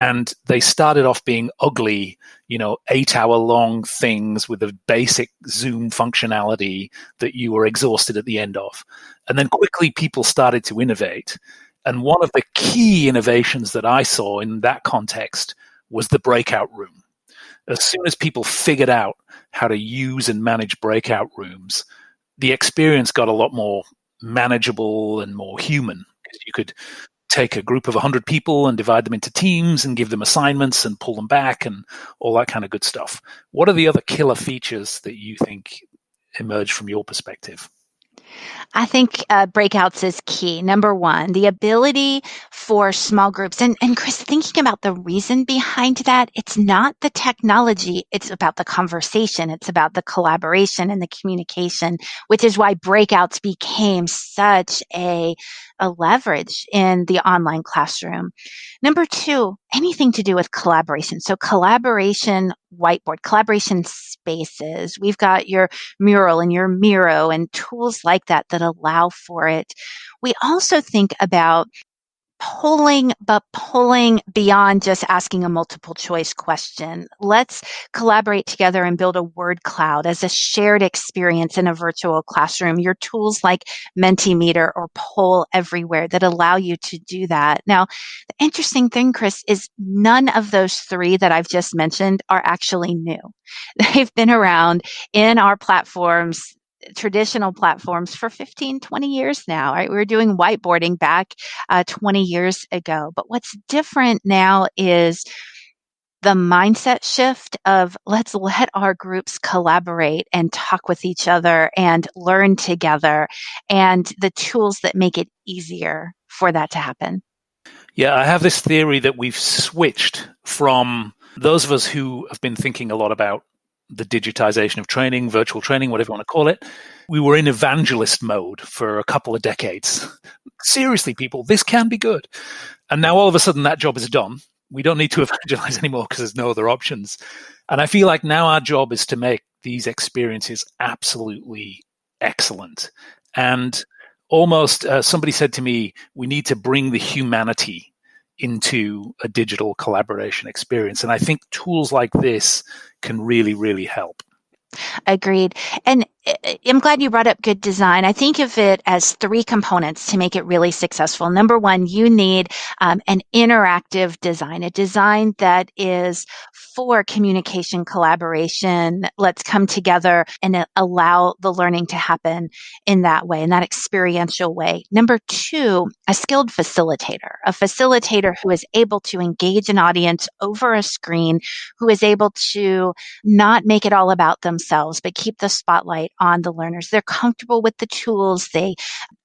And they started off being ugly, 8-hour long things with a basic Zoom functionality that you were exhausted at the end of. And then quickly people started to innovate. And one of the key innovations that I saw in that context was the breakout room. As soon as people figured out how to use and manage breakout rooms, the experience got a lot more manageable and more human. You could take a group of 100 people and divide them into teams and give them assignments and pull them back and all that kind of good stuff. What are the other killer features that you think emerged from your perspective? I think breakouts is key. Number one, the ability for small groups. And Chris, thinking about the reason behind that, it's not the technology. It's about the conversation. It's about the collaboration and the communication, which is why breakouts became such a leverage in the online classroom. Number two, anything to do with collaboration. So collaboration whiteboard, collaboration spaces. We've got your Mural and your Miro and tools like that allow for it. We also think about polling beyond just asking a multiple choice question. Let's collaborate together and build a word cloud as a shared experience in a virtual classroom. Your tools like Mentimeter or Poll Everywhere that allow you to do that. Now, the interesting thing, Chris, is none of those three that I've just mentioned are actually new. They've been around in our platforms, traditional platforms, for 15, 20 years now, right? We were doing whiteboarding back 20 years ago. But what's different now is the mindset shift of let's let our groups collaborate and talk with each other and learn together, and the tools that make it easier for that to happen. Yeah, I have this theory that we've switched from those of us who have been thinking a lot about the digitization of training, virtual training, whatever you want to call it. We were in evangelist mode for a couple of decades. Seriously, people, this can be good. And now all of a sudden that job is done. We don't need to evangelize anymore because there's no other options. And I feel like now our job is to make these experiences absolutely excellent. And almost somebody said to me, we need to bring the humanity into a digital collaboration experience. And I think tools like this can really, really help. Agreed. And I'm glad you brought up good design. I think of it as three components to make it really successful. Number one, you need an interactive design, a design that is for communication, collaboration. Let's come together and allow the learning to happen in that way, in that experiential way. Number two, a skilled facilitator, a facilitator who is able to engage an audience over a screen, who is able to not make it all about themselves, but keep the spotlight on the learners. They're comfortable with the tools. They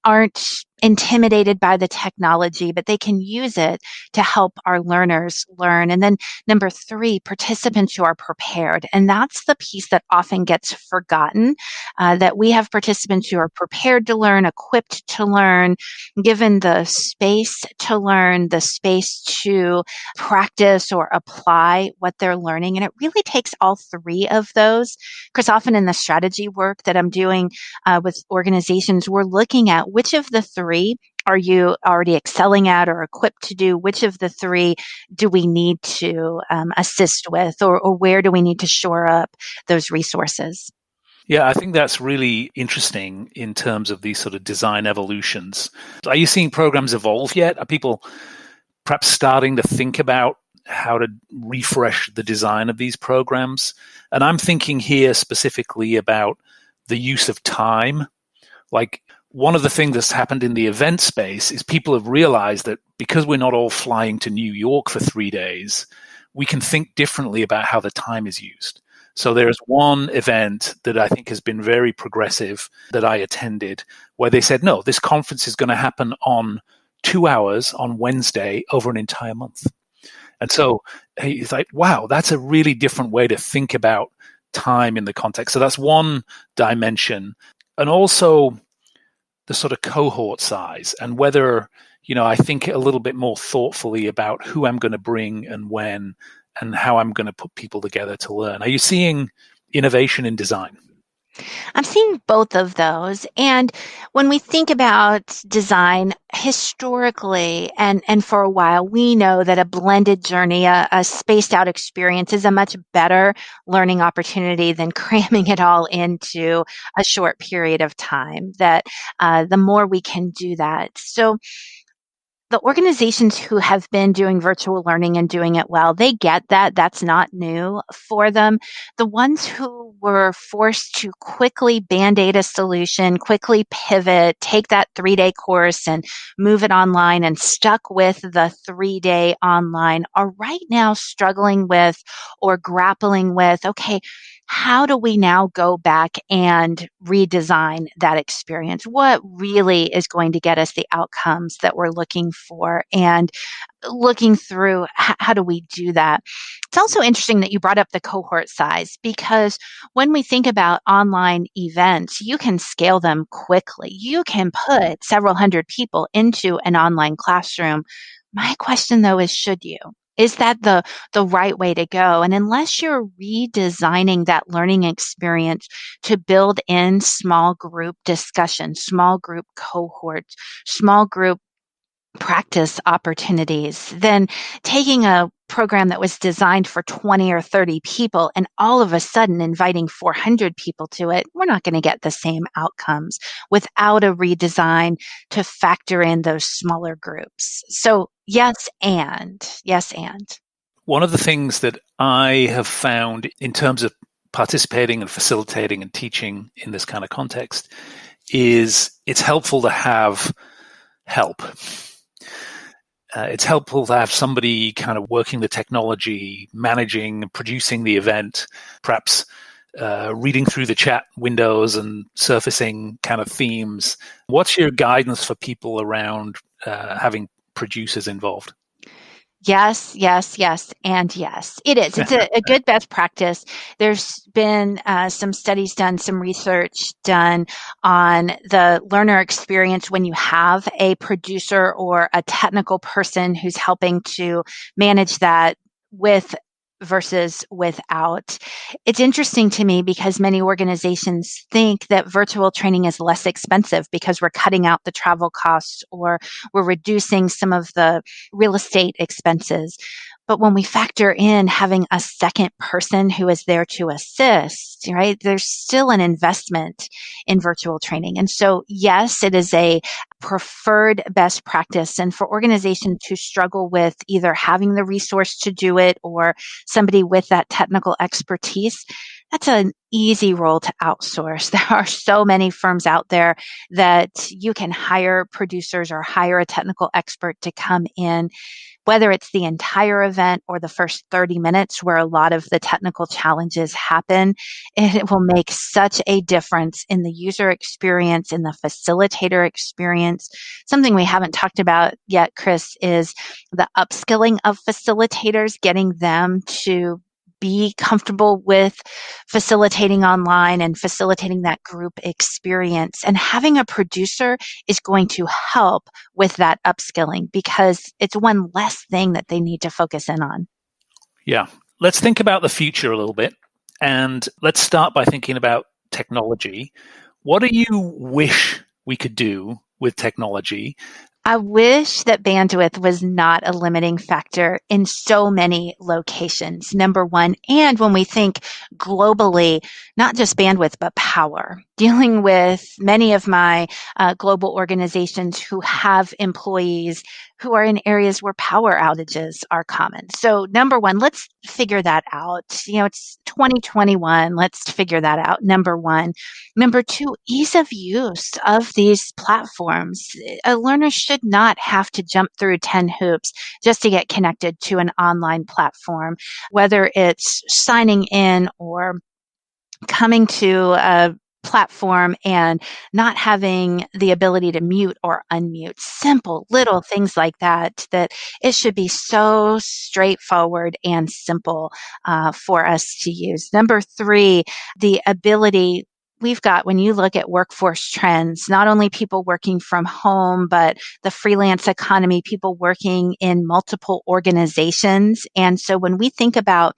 aren't intimidated by the technology, but they can use it to help our learners learn. And then number three, participants who are prepared. And that's the piece that often gets forgotten, that we have participants who are prepared to learn, equipped to learn, given the space to learn, the space to practice or apply what they're learning. And it really takes all three of those, because often in the strategy work that I'm doing with organizations, we're looking at which of the three are you already excelling at or equipped to do? Which of the three do we need to assist with, or where do we need to shore up those resources? Yeah, I think that's really interesting in terms of these sort of design evolutions. Are you seeing programs evolve yet? Are people perhaps starting to think about how to refresh the design of these programs? And I'm thinking here specifically about the use of time. Like, one of the things that's happened in the event space is people have realized that because we're not all flying to New York for 3 days, we can think differently about how the time is used. So there's one event that I think has been very progressive that I attended, where they said, no, this conference is going to happen on 2 hours on Wednesday over an entire month. And so it's like, wow, that's a really different way to think about time in the context. So that's one dimension. And also the sort of cohort size, and whether, I think a little bit more thoughtfully about who I'm going to bring and when, and how I'm going to put people together to learn. Are you seeing innovation in design? I'm seeing both of those. And when we think about design historically and for a while, we know that a blended journey, a spaced out experience is a much better learning opportunity than cramming it all into a short period of time, that the more we can do that. So the organizations who have been doing virtual learning and doing it well, they get that. That's not new for them. The ones who were forced to quickly band-aid a solution, quickly pivot, take that 3-day course and move it online and stuck with the 3-day online are right now struggling with or grappling with, okay, how do we now go back and redesign that experience? What really is going to get us the outcomes that we're looking for? And looking through how do we do that? It's also interesting that you brought up the cohort size, because when we think about online events, you can scale them quickly. You can put several hundred people into an online classroom. My question though is, should you? Is that the right way to go? And unless you're redesigning that learning experience to build in small group discussion, small group cohorts, small group practice opportunities, then taking a program that was designed for 20 or 30 people and all of a sudden inviting 400 people to it, we're not going to get the same outcomes without a redesign to factor in those smaller groups. So yes, and. One of the things that I have found in terms of participating and facilitating and teaching in this kind of context is it's helpful to have help. It's helpful to have somebody kind of working the technology, managing, producing the event, perhaps reading through the chat windows and surfacing kind of themes. What's your guidance for people around having producers involved? Yes, and yes. It is. It's a good best practice. There's been some studies done, some research done on the learner experience when you have a producer or a technical person who's helping to manage that with versus without. It's interesting to me because many organizations think that virtual training is less expensive because we're cutting out the travel costs or we're reducing some of the real estate expenses. But when we factor in having a second person who is there to assist, right, there's still an investment in virtual training. And so, yes, it is a preferred best practice. And for organizations who struggle with either having the resource to do it or somebody with that technical expertise, that's an easy role to outsource. There are so many firms out there that you can hire producers or hire a technical expert to come in, whether it's the entire event or the first 30 minutes where a lot of the technical challenges happen. It will make such a difference in the user experience, in the facilitator experience. Something we haven't talked about yet, Chris, is the upskilling of facilitators, getting them to be comfortable with facilitating online and facilitating that group experience. And having a producer is going to help with that upskilling because it's one less thing that they need to focus in on. Yeah. Let's think about the future a little bit. And let's start by thinking about technology. What do you wish we could do with technology? I wish that bandwidth was not a limiting factor in so many locations, number one. And when we think globally, not just bandwidth, but power. Dealing with many of my global organizations who have employees who are in areas where power outages are common. So number one, let's figure that out. It's 2021. Let's figure that out. Number one. Number two, ease of use of these platforms. A learner should not have to jump through 10 hoops just to get connected to an online platform, whether it's signing in or coming to a platform and not having the ability to mute or unmute. Simple little things like that it should be so straightforward and simple for us to use. Number three, the ability we've got, when you look at workforce trends, not only people working from home, but the freelance economy, people working in multiple organizations. And so when we think about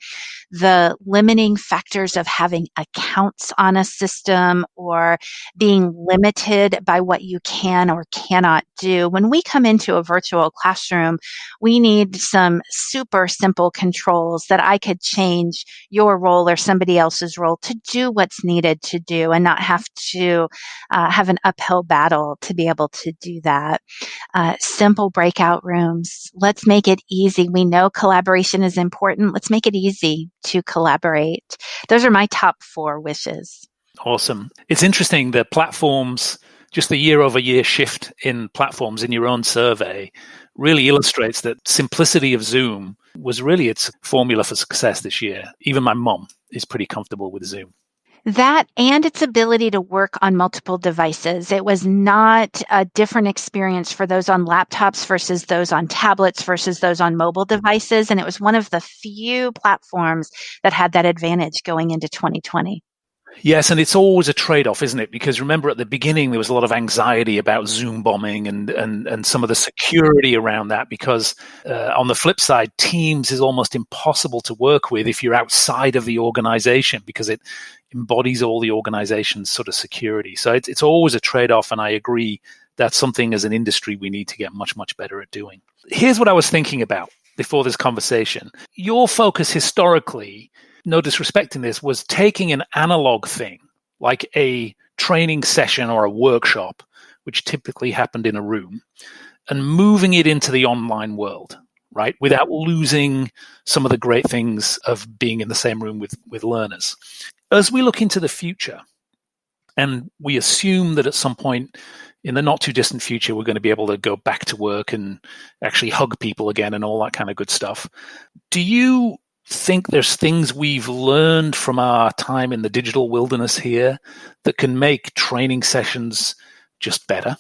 the limiting factors of having accounts on a system or being limited by what you can or cannot do. When we come into a virtual classroom, we need some super simple controls that I could change your role or somebody else's role to do what's needed to do and not have to have an uphill battle to be able to do that. Simple breakout rooms. Let's make it easy. We know collaboration is important. Let's make it easy to collaborate. Those are my top 4 wishes. Awesome. It's interesting that platforms, just the year-over-year shift in platforms in your own survey really illustrates that simplicity of Zoom was really its formula for success this year. Even my mom is pretty comfortable with Zoom. That and its ability to work on multiple devices. It was not a different experience for those on laptops versus those on tablets versus those on mobile devices. And it was one of the few platforms that had that advantage going into 2020. Yes, and it's always a trade-off, isn't it? Because remember, at the beginning, there was a lot of anxiety about Zoom bombing and some of the security around that, because on the flip side, Teams is almost impossible to work with if you're outside of the organization, because it embodies all the organization's sort of security. So it's always a trade-off, and I agree that's something as an industry we need to get much, much better at doing. Here's what I was thinking about before this conversation. Your focus historically, no disrespect in this, was taking an analog thing, like a training session or a workshop, which typically happened in a room, and moving it into the online world, right? Without losing some of the great things of being in the same room with learners. As we look into the future, and we assume that at some point in the not too distant future, we're going to be able to go back to work and actually hug people again and all that kind of good stuff. Do you think there's things we've learned from our time in the digital wilderness here that can make training sessions just better?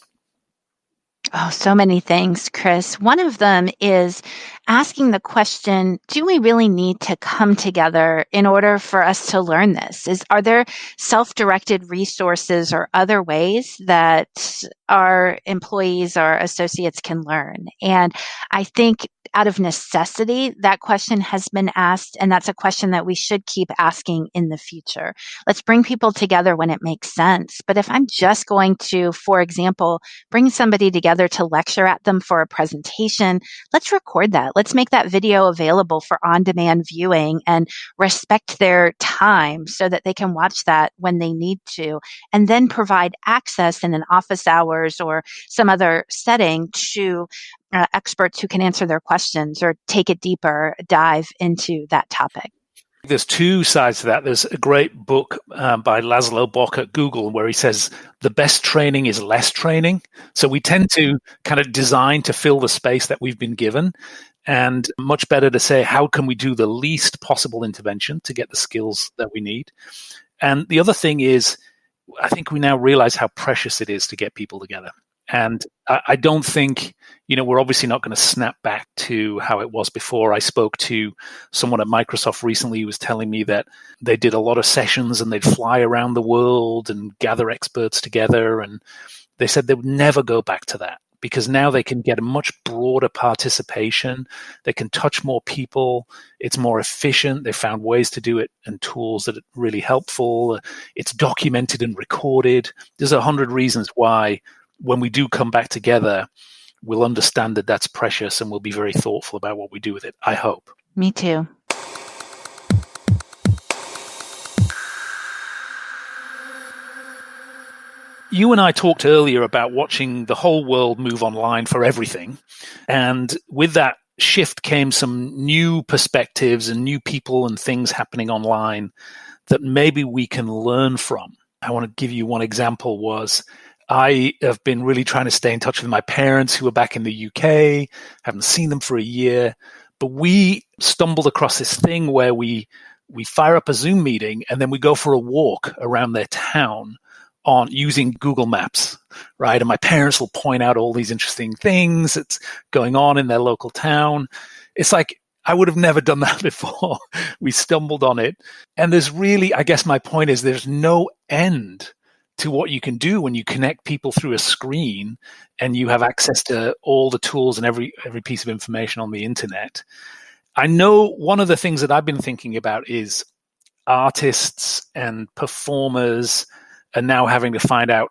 Oh, so many things, Chris. One of them is asking the question, do we really need to come together in order for us to learn this? Are there self-directed resources or other ways that our employees or associates can learn? And I think out of necessity, that question has been asked, and that's a question that we should keep asking in the future. Let's bring people together when it makes sense. But if I'm just going to, for example, bring somebody together to lecture at them for a presentation, let's record that. Let's make that video available for on-demand viewing and respect their time so that they can watch that when they need to, and then provide access in an office hours or some other setting to experts who can answer their questions or take a deeper dive into that topic. There's 2 sides to that. There's a great book by Laszlo Bock at Google where he says the best training is less training. So we tend to kind of design to fill the space that we've been given, and much better to say, how can we do the least possible intervention to get the skills that we need? And the other thing is, I think we now realize how precious it is to get people together. And I don't think, we're obviously not going to snap back to how it was before. I spoke to someone at Microsoft recently who was telling me that they did a lot of sessions and they'd fly around the world and gather experts together. And they said they would never go back to that, because now they can get a much broader participation. They can touch more people. It's more efficient. They found ways to do it and tools that are really helpful. It's documented and recorded. There's 100 reasons why when we do come back together, we'll understand that that's precious and we'll be very thoughtful about what we do with it, I hope. Me too. You and I talked earlier about watching the whole world move online for everything. And with that shift came some new perspectives and new people and things happening online that maybe we can learn from. I want to give you one example. Was I have been really trying to stay in touch with my parents who are back in the UK, haven't seen them for a year, but we stumbled across this thing where we fire up a Zoom meeting and then we go for a walk around their town on using Google Maps, right? And my parents will point out all these interesting things that's going on in their local town. It's like, I would have never done that before. We stumbled on it. And there's really, I guess my point is, there's no end to what you can do when you connect people through a screen and you have access to all the tools and every piece of information on the internet. I know one of the things that I've been thinking about is artists and performers are now having to find out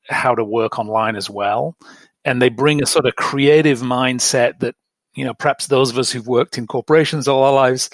how to work online as well. And they bring a sort of creative mindset that, perhaps those of us who've worked in corporations all our lives